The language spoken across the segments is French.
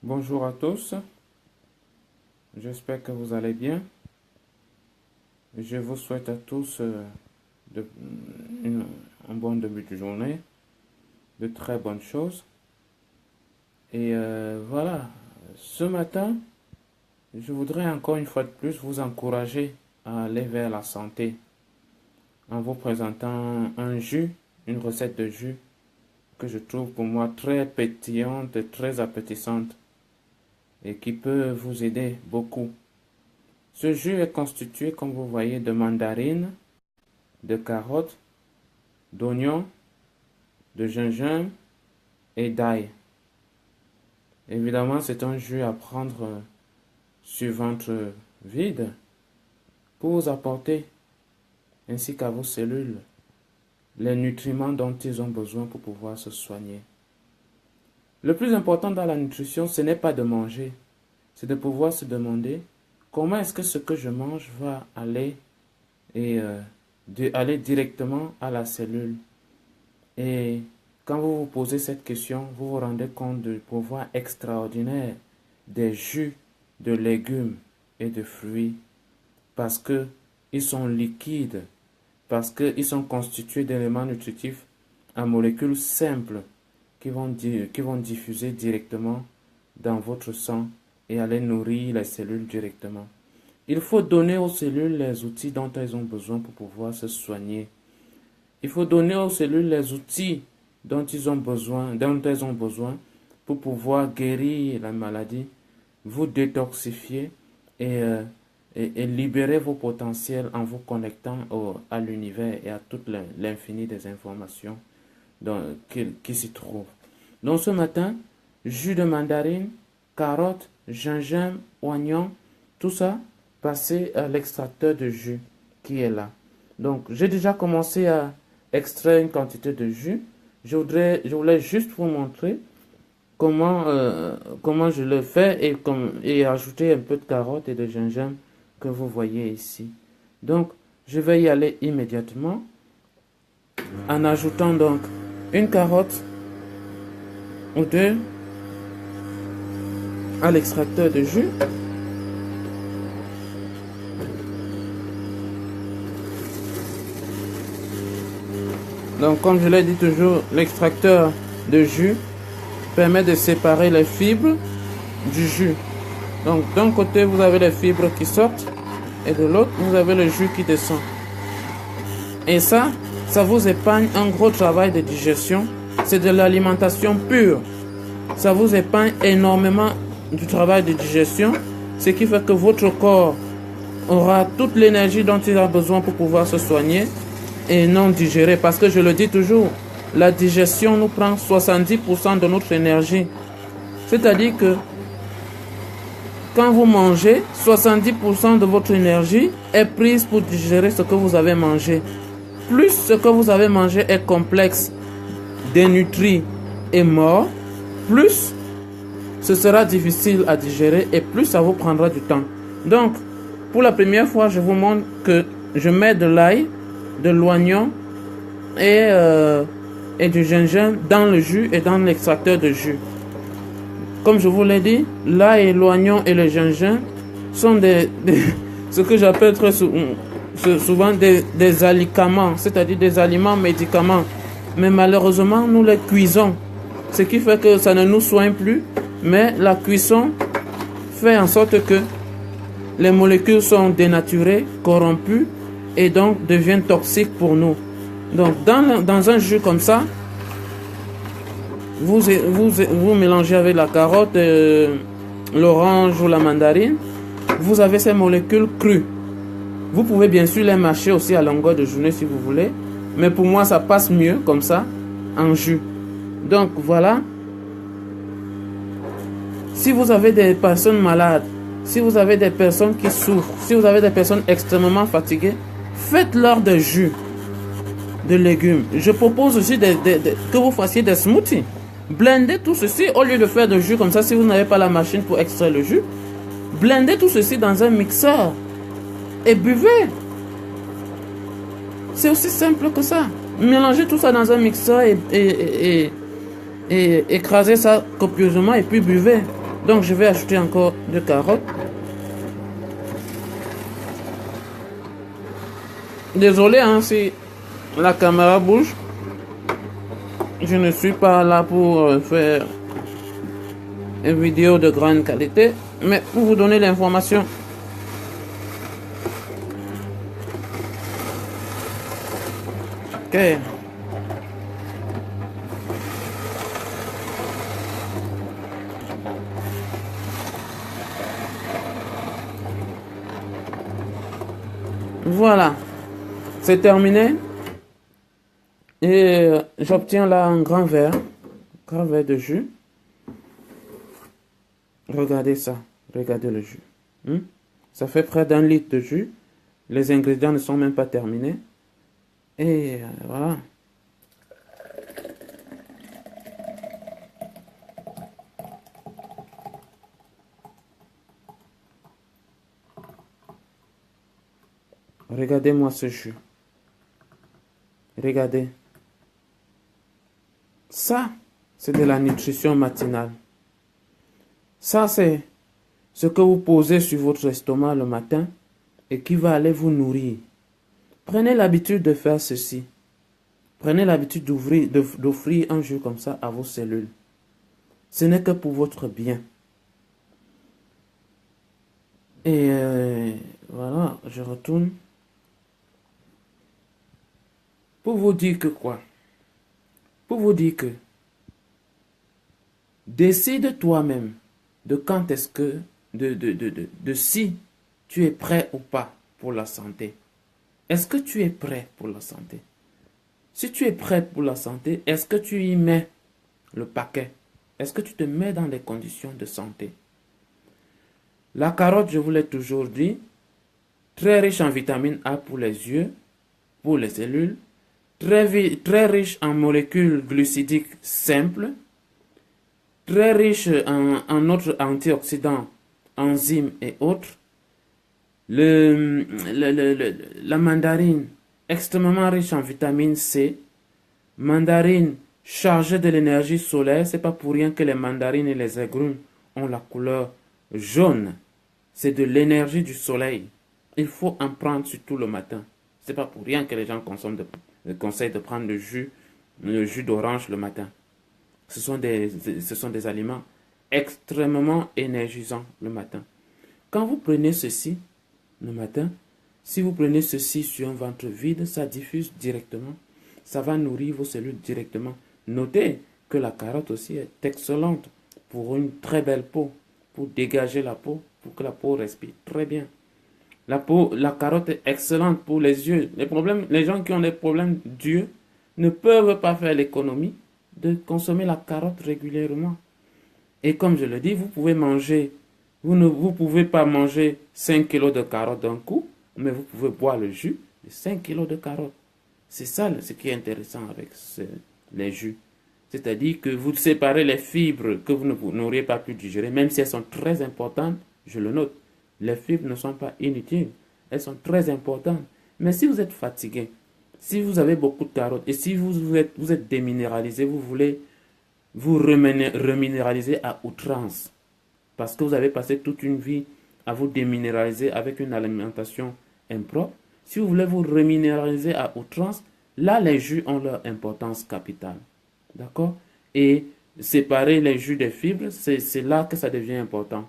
Bonjour à tous, j'espère que vous allez bien. Je vous souhaite à tous de- un bon début de journée, de très bonnes choses. Et voilà, ce matin, je voudrais encore une fois de plus vous encourager à aller vers la santé en vous présentant un jus, une recette de jus que je trouve pour moi très pétillante et très appétissante et qui peut vous aider beaucoup. Ce jus est constitué, comme vous voyez, de mandarines, de carottes, d'oignons, de gingembre et d'ail. Évidemment, c'est un jus à prendre sur ventre vide pour vous apporter, ainsi qu'à vos cellules, les nutriments dont ils ont besoin pour pouvoir se soigner. Le plus important dans la nutrition, ce n'est pas de manger, c'est de pouvoir se demander comment est-ce que ce que je mange va aller et aller directement à la cellule. Et quand vous vous posez cette question, vous vous rendez compte du pouvoir extraordinaire des jus de légumes et de fruits parce que ils sont liquides, parce qu'ils sont constitués d'éléments nutritifs à molécules simples qui vont diffuser directement dans votre sang et aller nourrir les cellules directement. Il faut donner aux cellules les outils dont elles ont besoin pour pouvoir se soigner. Il faut donner aux cellules les outils dont elles ont besoin pour pouvoir guérir la maladie, vous détoxifier et libérer vos potentiels en vous connectant à l'univers et à toute l'infini des informations qui s'y trouvent. Donc ce matin, jus de mandarine, carottes, gingembre, oignon, tout ça, passé à l'extracteur de jus qui est là. Donc j'ai déjà commencé à extraire une quantité de jus. Je voulais juste vous montrer comment je le fais et ajouter un peu de carottes et de gingembre que vous voyez ici. Donc je vais y aller immédiatement en ajoutant donc une carotte ou deux à l'extracteur de jus. Donc comme je l'ai dit toujours, l'extracteur de jus permet de séparer les fibres du jus. Donc d'un côté vous avez les fibres qui sortent et de l'autre vous avez le jus qui descend. Et ça vous épargne un gros travail de digestion. C'est de l'alimentation pure. Ça vous épargne énormément du travail de digestion, ce qui fait que votre corps aura toute l'énergie dont il a besoin pour pouvoir se soigner et non digérer. Parce que je le dis toujours, la digestion nous prend 70% de notre énergie. C'est-à-dire que quand vous mangez, 70% de votre énergie est prise pour digérer ce que vous avez mangé. Plus ce que vous avez mangé est complexe, dénutri et mort, plus ce sera difficile à digérer et plus ça vous prendra du temps. Donc, pour la première fois, je vous montre que je mets de l'ail, de l'oignon et du gingembre dans le jus et dans l'extracteur de jus. Comme je vous l'ai dit, l'ail, l'oignon et le gingembre sont ce que j'appelle très souvent des alicaments, c'est-à-dire des aliments médicaments. Mais malheureusement, nous les cuisons, ce qui fait que ça ne nous soigne plus. Mais la cuisson fait en sorte que les molécules sont dénaturées, corrompues et donc deviennent toxiques pour nous. Donc dans un jus comme ça, vous mélangez avec la carotte, l'orange ou la mandarine, vous avez ces molécules crues. Vous pouvez bien sûr les mâcher aussi à longueur de journée si vous voulez, mais pour moi ça passe mieux comme ça en jus. Donc voilà. Si vous avez des personnes malades, si vous avez des personnes qui souffrent, si vous avez des personnes extrêmement fatiguées, faites-leur des jus de légumes. Je propose aussi que vous fassiez des smoothies. Blendez tout ceci au lieu de faire de jus comme ça. Si vous n'avez pas la machine pour extraire le jus, blendez tout ceci dans un mixeur et buvez. C'est aussi simple que ça. Mélangez tout ça dans un mixeur et écrasez ça copieusement et puis buvez. Donc je vais ajouter encore 2 carottes. Désolé hein, si la caméra bouge. Je ne suis pas là pour faire une vidéo de grande qualité, mais pour vous donner l'information. Ok. Voilà. C'est terminé. Et j'obtiens là un grand verre de jus. Regardez ça. Regardez le jus. Ça fait près d'1 litre de jus. Les ingrédients ne sont même pas terminés. Et voilà. Regardez-moi ce jus. Regardez. Ça, c'est de la nutrition matinale. Ça, c'est ce que vous posez sur votre estomac le matin et qui va aller vous nourrir. Prenez l'habitude de faire ceci. Prenez l'habitude d'offrir un jus comme ça à vos cellules. Ce n'est que pour votre bien. Et voilà, je retourne. Pour vous dire que quoi? Pour vous dire que décide toi-même de quand est-ce que, de si tu es prêt ou pas pour la santé. Est-ce que tu es prêt pour la santé? Si tu es prêt pour la santé, est-ce que tu y mets le paquet? Est-ce que tu te mets dans les conditions de santé? La carotte, je vous l'ai toujours dit, très riche en vitamine A pour les yeux, pour les cellules, très riche en molécules glucidiques simples, très riche en autres antioxydants, enzymes et autres. La mandarine, extrêmement riche en vitamine C. Mandarine chargée de l'énergie solaire. C'est pas pour rien que les mandarines et les agrumes ont la couleur jaune. C'est de l'énergie du soleil. Il faut en prendre surtout le matin. C'est pas pour rien que les gens conseillent de prendre le jus d'orange le matin. Ce sont des aliments extrêmement énergisants le matin. Quand vous prenez ceci le matin, si vous prenez ceci sur un ventre vide, ça diffuse directement. Ça va nourrir vos cellules directement. Notez que la carotte aussi est excellente pour une très belle peau, pour dégager la peau, pour que la peau respire très bien. La carotte est excellente pour les yeux. Les gens qui ont des problèmes d'yeux ne peuvent pas faire l'économie de consommer la carotte régulièrement. Et comme je le dis, vous pouvez manger, vous ne pouvez pas manger 5 kilos de carottes d'un coup, mais vous pouvez boire le jus de 5 kilos de carottes. C'est ça ce qui est intéressant avec les jus. C'est-à-dire que vous séparez les fibres que vous n'auriez pas pu digérer, même si elles sont très importantes, je le note. Les fibres ne sont pas inutiles, elles sont très importantes. Mais si vous êtes fatigué, si vous avez beaucoup de carottes et si vous êtes déminéralisé, vous voulez vous reminéraliser à outrance, parce que vous avez passé toute une vie à vous déminéraliser avec une alimentation impropre. Si vous voulez vous reminéraliser à outrance, là les jus ont leur importance capitale. D'accord? Et séparer les jus des fibres, c'est là que ça devient important.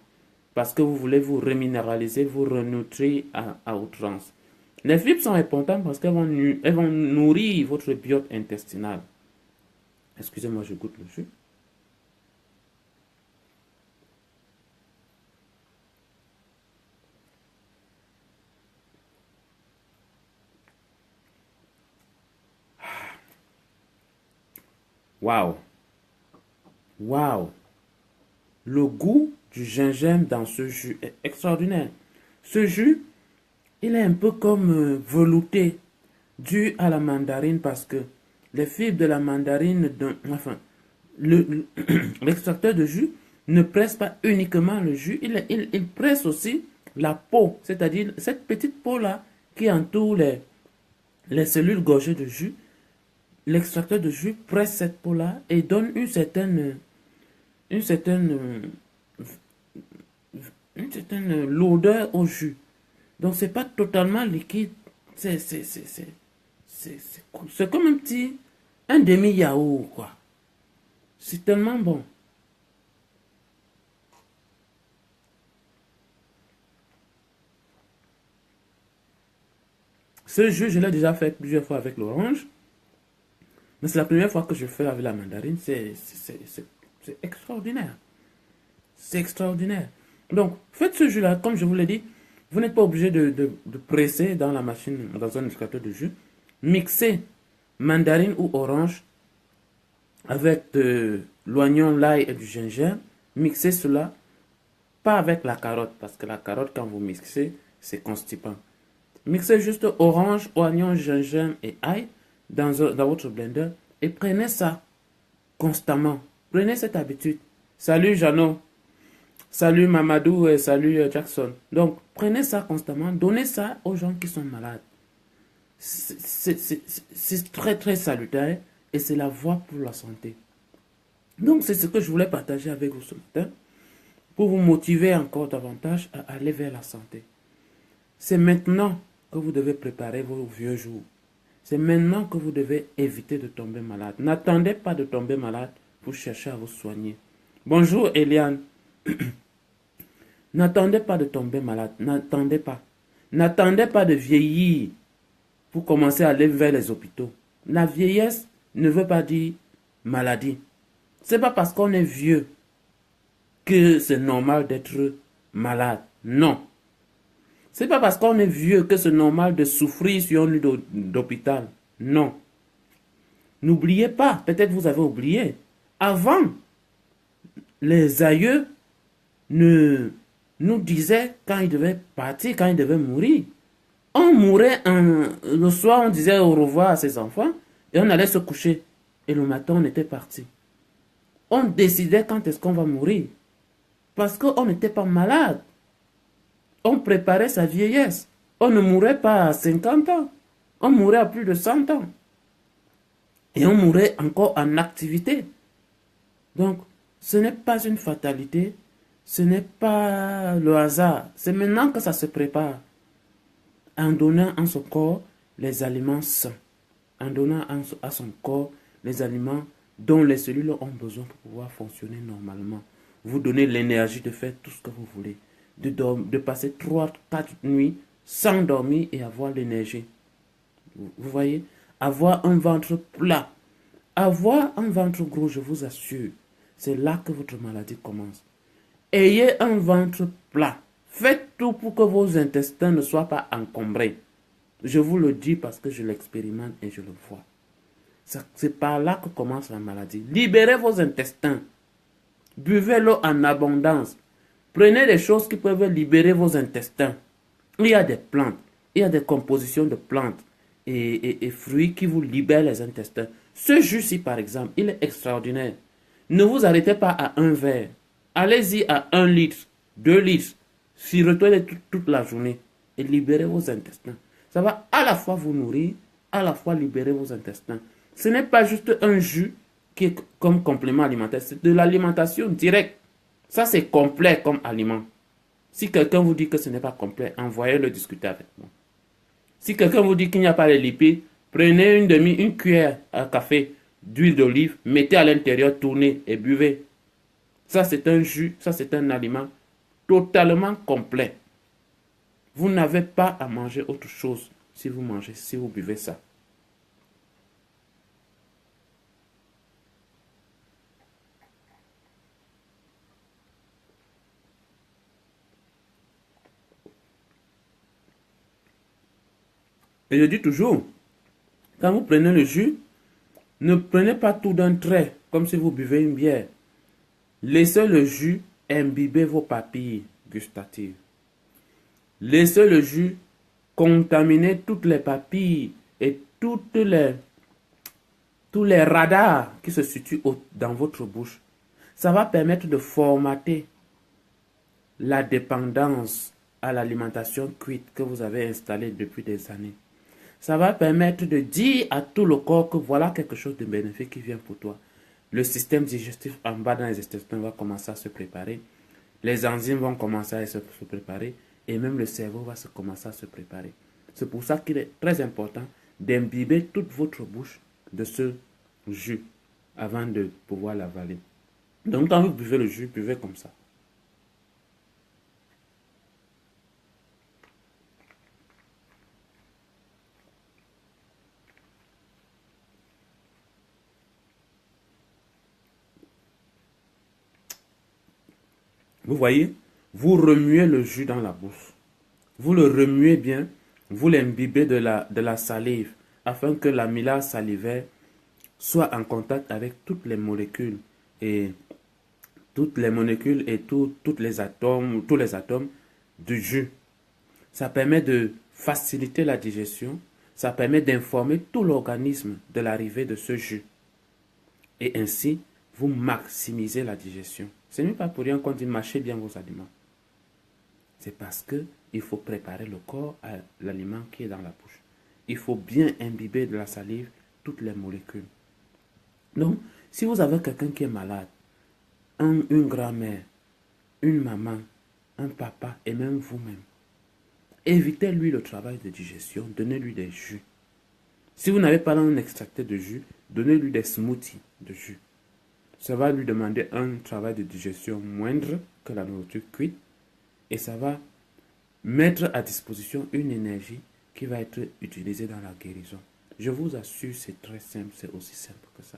Parce que vous voulez vous reminéraliser, vous renutrir à outrance. Les fibres sont importantes parce qu'elles vont nourrir votre biote intestinal. Excusez-moi, je goûte le jus. Waouh! Waouh! Le goût du gingembre dans ce jus est extraordinaire. Ce jus, il est un peu comme velouté, dû à la mandarine parce que les fibres de la mandarine, enfin, l'extracteur de jus ne presse pas uniquement le jus, il presse aussi la peau, c'est-à-dire cette petite peau-là qui entoure les cellules gorgées de jus. L'extracteur de jus presse cette peau-là et donne une certaine certaine lourdeur au jus. Donc, c'est pas totalement liquide. C'est comme un demi-yaourt, quoi. C'est tellement bon. Ce jus, je l'ai déjà fait plusieurs fois avec l'orange. Mais c'est la première fois que je fais avec la mandarine. C'est extraordinaire. C'est extraordinaire. Donc, faites ce jus-là, comme je vous l'ai dit. Vous n'êtes pas obligé de presser dans la machine, dans un extracteur de jus. Mixez mandarine ou orange avec de l'oignon, l'ail et du gingembre. Mixez cela, pas avec la carotte, parce que la carotte, quand vous mixez, c'est constipant. Mixez juste orange, oignon, gingembre et ail dans votre blender et prenez ça constamment. Prenez cette habitude. Salut Jeannot, salut Mamadou et salut Jackson. Donc, prenez ça constamment, donnez ça aux gens qui sont malades. C'est très très salutaire et c'est la voie pour la santé. Donc, c'est ce que je voulais partager avec vous ce matin pour vous motiver encore davantage à aller vers la santé. C'est maintenant que vous devez préparer vos vieux jours. C'est maintenant que vous devez éviter de tomber malade. N'attendez pas de tomber malade pour chercher à vous soigner. Bonjour Eliane. N'attendez pas de tomber malade. N'attendez pas. N'attendez pas de vieillir pour commencer à aller vers les hôpitaux. La vieillesse ne veut pas dire maladie. C'est pas parce qu'on est vieux que c'est normal d'être malade. Non. C'est pas parce qu'on est vieux que c'est normal de souffrir sur un lit d'hôpital. Non. N'oubliez pas, peut-être vous avez oublié, avant, les aïeux nous disaient quand ils devaient partir, quand ils devaient mourir. On mourait le soir, on disait au revoir à ses enfants et on allait se coucher. Et le matin, on était parti. On décidait quand est-ce qu'on va mourir. Parce qu'on n'était pas malade. On préparait sa vieillesse. On ne mourait pas à 50 ans. On mourait à plus de 100 ans. Et on mourait encore en activité. Donc, ce n'est pas une fatalité. Ce n'est pas le hasard. C'est maintenant que ça se prépare. En donnant à son corps les aliments sains. En donnant à son corps les aliments dont les cellules ont besoin pour pouvoir fonctionner normalement. Vous donnez l'énergie de faire tout ce que vous voulez. De passer 3-4 nuits sans dormir et avoir l'énergie. Vous voyez? Avoir un ventre plat. Avoir un ventre gros, je vous assure, c'est là que votre maladie commence. Ayez un ventre plat. Faites tout pour que vos intestins ne soient pas encombrés. Je vous le dis parce que je l'expérimente et je le vois. C'est par là que commence la maladie. Libérez vos intestins. Buvez l'eau en abondance. Prenez des choses qui peuvent libérer vos intestins. Il y a des plantes, il y a des compositions de plantes et fruits qui vous libèrent les intestins. Ce jus-ci, par exemple, il est extraordinaire. Ne vous arrêtez pas à un verre. Allez-y à 1 litre, 2 litres. Sirotez toute la journée et libérez vos intestins. Ça va à la fois vous nourrir, à la fois libérer vos intestins. Ce n'est pas juste un jus qui est comme complément alimentaire, c'est de l'alimentation directe. Ça, c'est complet comme aliment. Si quelqu'un vous dit que ce n'est pas complet, envoyez-le discuter avec moi. Si quelqu'un vous dit qu'il n'y a pas les lipides, prenez une cuillère à café d'huile d'olive, mettez à l'intérieur, tournez et buvez. Ça, c'est un jus, ça, c'est un aliment totalement complet. Vous n'avez pas à manger autre chose si vous buvez ça. Et je dis toujours, quand vous prenez le jus, ne prenez pas tout d'un trait, comme si vous buvez une bière. Laissez le jus imbiber vos papilles gustatives. Laissez le jus contaminer toutes les papilles et tous les radars qui se situent dans votre bouche. Ça va permettre de formater la dépendance à l'alimentation cuite que vous avez installée depuis des années. Ça va permettre de dire à tout le corps que voilà quelque chose de bénéfique qui vient pour toi. Le système digestif en bas dans les intestins va commencer à se préparer. les enzymes vont commencer à se préparer et même le cerveau va commencer à se préparer. C'est pour ça qu'il est très important d'imbiber toute votre bouche de ce jus avant de pouvoir l'avaler. Donc quand vous buvez le jus, buvez comme ça. Vous voyez, vous remuez le jus dans la bouche. Vous le remuez bien, vous l'imbibez de la salive afin que l'amylase salivaire soit en contact avec toutes les molécules et tous les atomes du jus. Ça permet de faciliter la digestion, ça permet d'informer tout l'organisme de l'arrivée de ce jus. Et ainsi, vous maximisez la digestion. Ce n'est pas pour rien qu'on dit mâchez bien vos aliments. C'est parce qu'il faut préparer le corps à l'aliment qui est dans la bouche. Il faut bien imbiber de la salive toutes les molécules. Donc, si vous avez quelqu'un qui est malade, une grand-mère, une maman, un papa et même vous-même, évitez-lui le travail de digestion, donnez-lui des jus. Si vous n'avez pas un extracteur de jus, donnez-lui des smoothies de jus. Ça va lui demander un travail de digestion moindre que la nourriture cuite et ça va mettre à disposition une énergie qui va être utilisée dans la guérison. Je vous assure, c'est très simple, c'est aussi simple que ça.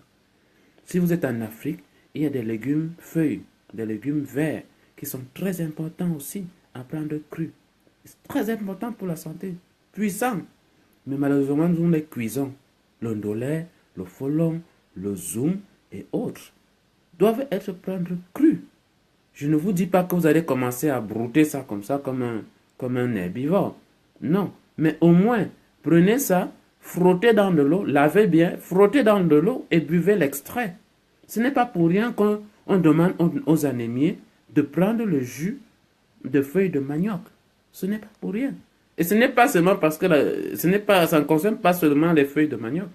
Si vous êtes en Afrique, il y a des légumes feuilles, des légumes verts qui sont très importants aussi à prendre cru. C'est très important pour la santé, puissant. Mais malheureusement, nous les cuisons. Le ndolé, le folon, le zoum et autres doivent être prendre cru. Je ne vous dis pas que vous allez commencer à brouter ça comme un herbivore. Non, mais au moins, prenez ça, frottez dans de l'eau, lavez bien, frottez dans de l'eau et buvez l'extrait. Ce n'est pas pour rien qu'on demande aux anémiés de prendre le jus de feuilles de manioc. Ce n'est pas pour rien. Et ce n'est pas seulement parce que ça ne concerne pas seulement les feuilles de manioc.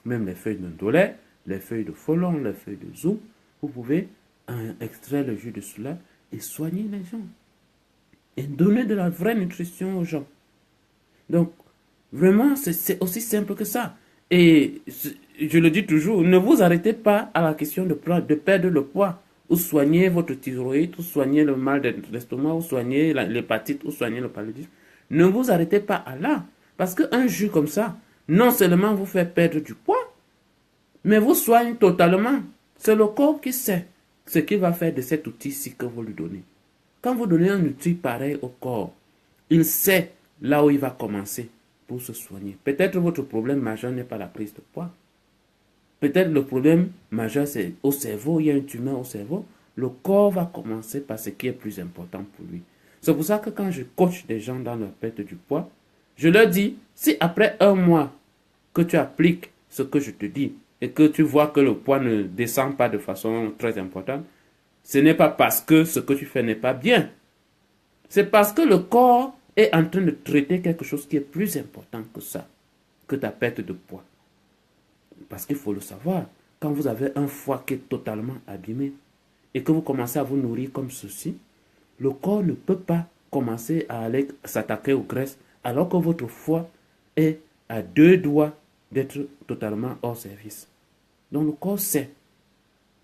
Même les feuilles de ndolé, les feuilles de folon, les feuilles de zoum, vous pouvez extraire le jus de cela et soigner les gens. Et donner de la vraie nutrition aux gens. Donc, vraiment, c'est aussi simple que ça. Et je le dis toujours, ne vous arrêtez pas à la question de perdre le poids, ou soigner votre thyroïde, ou soigner le mal de l'estomac, ou soigner l'hépatite, ou soigner le paludisme. Ne vous arrêtez pas à là. Parce qu'un jus comme ça, non seulement vous fait perdre du poids, mais vous soigne totalement. C'est le corps qui sait ce qu'il va faire de cet outil-ci que vous lui donnez. Quand vous donnez un outil pareil au corps, il sait là où il va commencer pour se soigner. Peut-être votre problème majeur n'est pas la prise de poids. Peut-être le problème majeur c'est au cerveau, il y a une tumeur au cerveau. Le corps va commencer par ce qui est plus important pour lui. C'est pour ça que quand je coach des gens dans leur perte du poids, je leur dis, si après un mois que tu appliques ce que je te dis et que tu vois que le poids ne descend pas de façon très importante, ce n'est pas parce que ce que tu fais n'est pas bien. C'est parce que le corps est en train de traiter quelque chose qui est plus important que ça, que ta perte de poids. Parce qu'il faut le savoir, quand vous avez un foie qui est totalement abîmé et que vous commencez à vous nourrir comme ceci, le corps ne peut pas commencer à aller s'attaquer aux graisses alors que votre foie est à 2 doigts d'être totalement hors service. Donc le corps sait.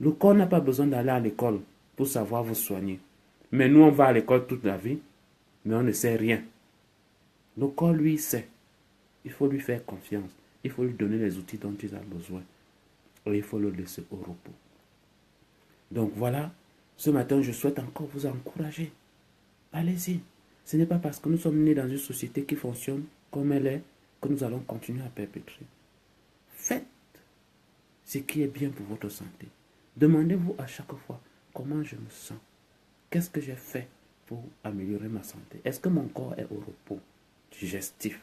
Le corps n'a pas besoin d'aller à l'école pour savoir vous soigner. Mais nous, on va à l'école toute la vie, mais on ne sait rien. Le corps, lui, sait. Il faut lui faire confiance. Il faut lui donner les outils dont il a besoin. Et il faut le laisser au repos. Donc voilà, ce matin, je souhaite encore vous encourager. Allez-y. Ce n'est pas parce que nous sommes nés dans une société qui fonctionne comme elle est que nous allons continuer à perpétrer. Faites ce qui est bien pour votre santé. Demandez-vous à chaque fois comment je me sens. Qu'est-ce que j'ai fait pour améliorer ma santé? Est-ce que mon corps est au repos digestif?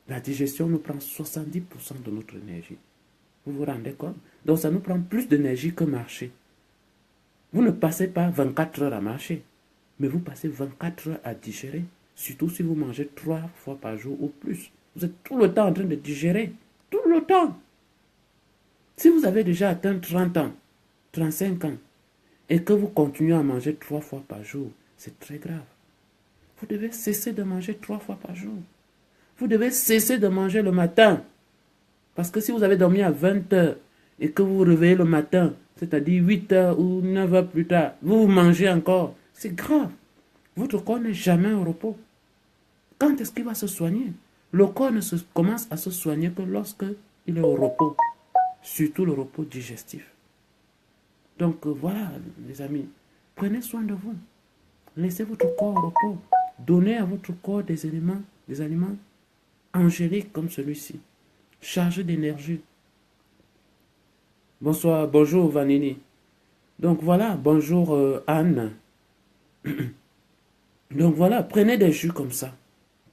La digestion nous prend 70% de notre énergie. Vous vous rendez compte? Donc ça nous prend plus d'énergie que marcher. Vous ne passez pas 24 heures à marcher, mais vous passez 24 heures à digérer. Surtout si vous mangez 3 fois par jour ou plus. Vous êtes tout le temps en train de digérer. Tout le temps. Si vous avez déjà atteint 30 ans, 35 ans, et que vous continuez à manger 3 fois par jour, c'est très grave. Vous devez cesser de manger 3 fois par jour. Vous devez cesser de manger le matin. Parce que si vous avez dormi à 20 heures et que vous vous réveillez le matin, c'est-à-dire 8 heures ou 9 heures plus tard, vous mangez encore, c'est grave. Votre corps n'est jamais au repos. Quand est-ce qu'il va se soigner? Le corps ne commence à se soigner que lorsque il est au repos, surtout le repos digestif. Donc voilà, les amis, prenez soin de vous. Laissez votre corps au repos. Donnez à votre corps des aliments angéliques comme celui-ci, chargés d'énergie. Bonsoir, bonjour Vanini. Donc voilà, bonjour Anne. Donc voilà, prenez des jus comme ça,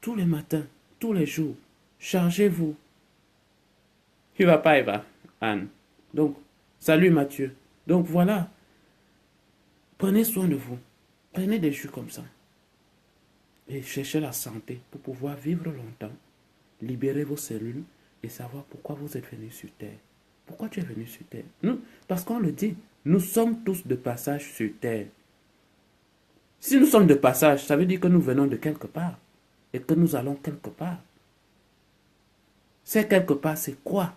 tous les matins, tous les jours. Chargez-vous. Il va pas, Eva, Anne. Donc, salut Mathieu. Donc voilà, prenez soin de vous. Prenez des jus comme ça. Et cherchez la santé pour pouvoir vivre longtemps. Libérez vos cellules et savoir pourquoi vous êtes venu sur Terre. Pourquoi tu es venu sur Terre? Nous, parce qu'on le dit, nous sommes tous de passage sur Terre. Si nous sommes de passage, ça veut dire que nous venons de quelque part et que nous allons quelque part. C'est quelque part, c'est quoi?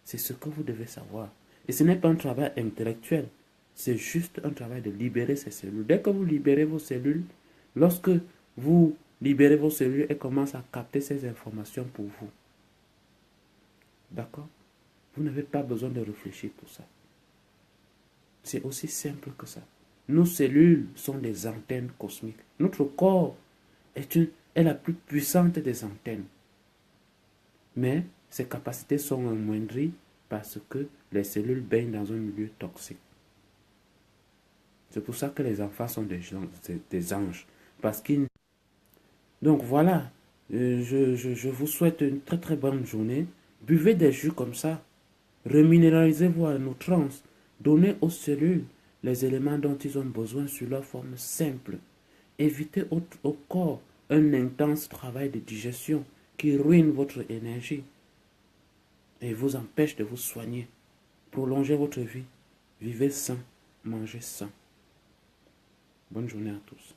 C'est ce que vous devez savoir. Et ce n'est pas un travail intellectuel, c'est juste un travail de libérer ces cellules. Dès que vous libérez vos cellules, lorsque vous libérez vos cellules, elles commencent à capter ces informations pour vous. D'accord? Vous n'avez pas besoin de réfléchir pour ça. C'est aussi simple que ça. Nos cellules sont des antennes cosmiques. Notre corps est la plus puissante des antennes. Mais ses capacités sont amoindries parce que les cellules baignent dans un milieu toxique. C'est pour ça que les enfants sont des anges. Parce qu'ils... Donc voilà, je vous souhaite une très très bonne journée. Buvez des jus comme ça. Reminéralisez-vous à outrance. Donnez aux cellules les éléments dont ils ont besoin sous leur forme simple. Évitez au corps un intense travail de digestion qui ruine votre énergie et vous empêche de vous soigner. Prolongez votre vie. Vivez sain, mangez sain. Bonne journée à tous.